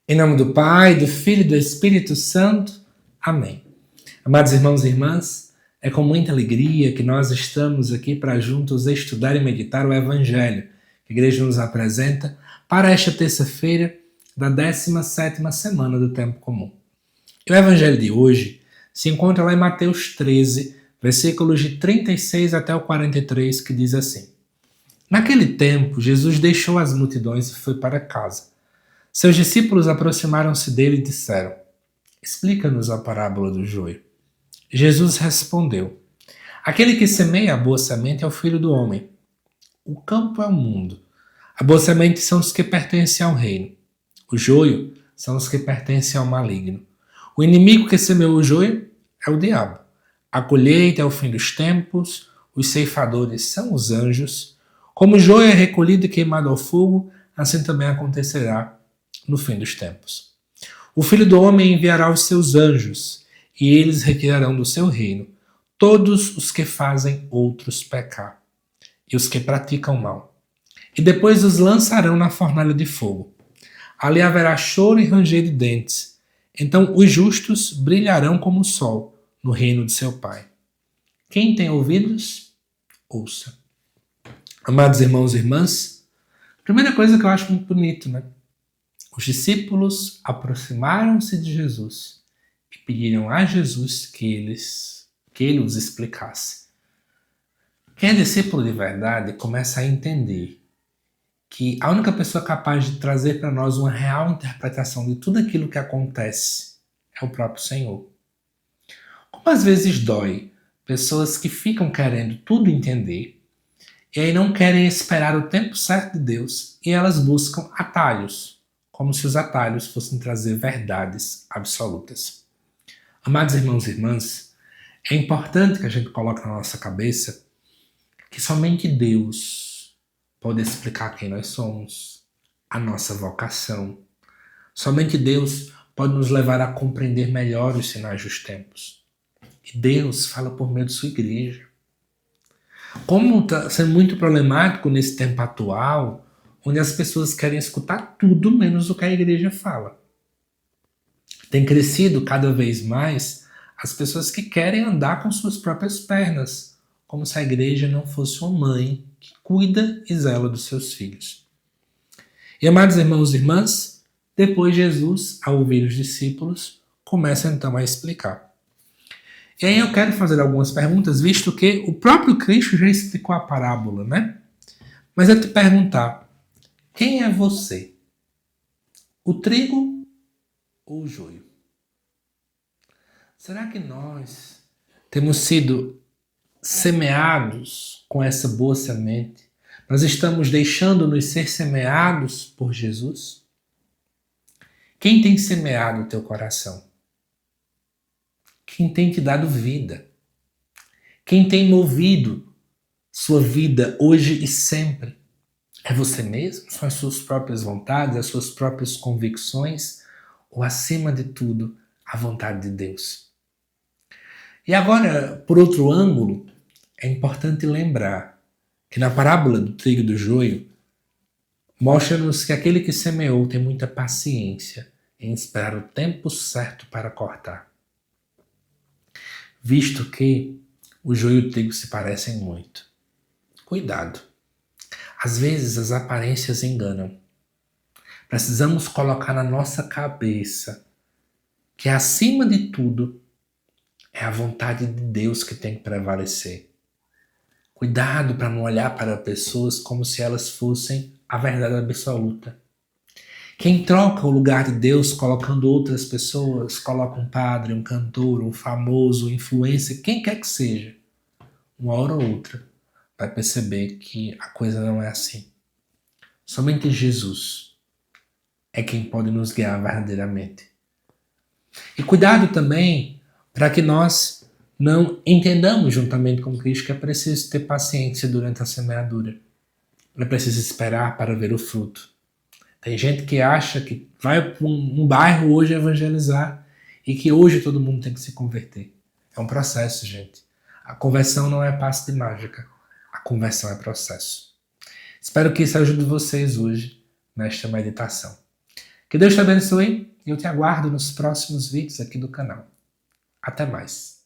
Em nome do Pai, do Filho e do Espírito Santo. Amém. Amados irmãos e irmãs, é com muita alegria que nós estamos aqui para juntos estudar e meditar o Evangelho que a Igreja nos apresenta para esta terça-feira da 17ª semana do Tempo Comum. E o Evangelho de hoje se encontra lá em Mateus 13, versículos de 36 até o 43, que diz assim: Naquele tempo, Jesus deixou as multidões e foi para casa. Seus discípulos aproximaram-se dele e disseram: Explica-nos a parábola do joio. Jesus respondeu: Aquele que semeia a boa semente é o Filho do Homem. O campo é o mundo. A boa semente são os que pertencem ao reino. O joio são os que pertencem ao maligno. O inimigo que semeou o joio é o diabo. A colheita é o fim dos tempos. Os ceifadores são os anjos. Como o joio é recolhido e queimado ao fogo, assim também acontecerá no fim dos tempos. O Filho do Homem enviará os seus anjos, e eles retirarão do seu reino todos os que fazem outros pecar, e os que praticam mal. E depois os lançarão na fornalha de fogo. Ali haverá choro e ranger de dentes. Então os justos brilharão como o sol no reino de seu Pai. Quem tem ouvidos, ouça. Amados irmãos e irmãs, primeira coisa que eu acho muito bonito, né? Os discípulos aproximaram-se de Jesus e pediram a Jesus que ele os explicasse. Quem é discípulo de verdade começa a entender que a única pessoa capaz de trazer para nós uma real interpretação de tudo aquilo que acontece é o próprio Senhor. Como às vezes dói pessoas que ficam querendo tudo entender e aí não querem esperar o tempo certo de Deus e elas buscam atalhos, como se os atalhos fossem trazer verdades absolutas. Amados irmãos e irmãs, é importante que a gente coloque na nossa cabeça que somente Deus pode explicar quem nós somos, a nossa vocação. Somente Deus pode nos levar a compreender melhor os sinais dos tempos. E Deus fala por meio de sua igreja. Como está sendo muito problemático nesse tempo atual, onde as pessoas querem escutar tudo menos o que a igreja fala. Tem crescido cada vez mais as pessoas que querem andar com suas próprias pernas, como se a igreja não fosse uma mãe que cuida e zela dos seus filhos. E amados irmãos e irmãs, depois Jesus, ao ouvir os discípulos, começa então a explicar. E aí eu quero fazer algumas perguntas, visto que o próprio Cristo já explicou a parábola, né? Mas eu te perguntar, quem é você? O trigo ou o joio? Será que nós temos sido semeados com essa boa semente? Nós estamos deixando-nos ser semeados por Jesus? Quem tem semeado o teu coração? Quem tem te dado vida? Quem tem movido sua vida hoje e sempre? É você mesmo? São as suas próprias vontades, as suas próprias convicções? Ou, acima de tudo, a vontade de Deus? E agora, por outro ângulo, é importante lembrar que na parábola do trigo e do joio, mostra-nos que aquele que semeou tem muita paciência em esperar o tempo certo para cortar. Visto que o joio e o trigo se parecem muito. Cuidado! Às vezes as aparências enganam. Precisamos colocar na nossa cabeça que acima de tudo é a vontade de Deus que tem que prevalecer. Cuidado para não olhar para pessoas como se elas fossem a verdade absoluta. Quem troca o lugar de Deus colocando outras pessoas, coloca um padre, um cantor, um famoso, um influencer, quem quer que seja, uma hora ou outra, vai perceber que a coisa não é assim. Somente Jesus é quem pode nos guiar verdadeiramente. E cuidado também para que nós não entendamos juntamente com Cristo que é preciso ter paciência durante a semeadura. É preciso esperar para ver o fruto. Tem gente que acha que vai para um bairro hoje evangelizar e que hoje todo mundo tem que se converter. É um processo, gente. A conversão não é passe de mágica. A conversão é processo. Espero que isso ajude vocês hoje nesta meditação. Que Deus te abençoe e eu te aguardo nos próximos vídeos aqui do canal. Até mais.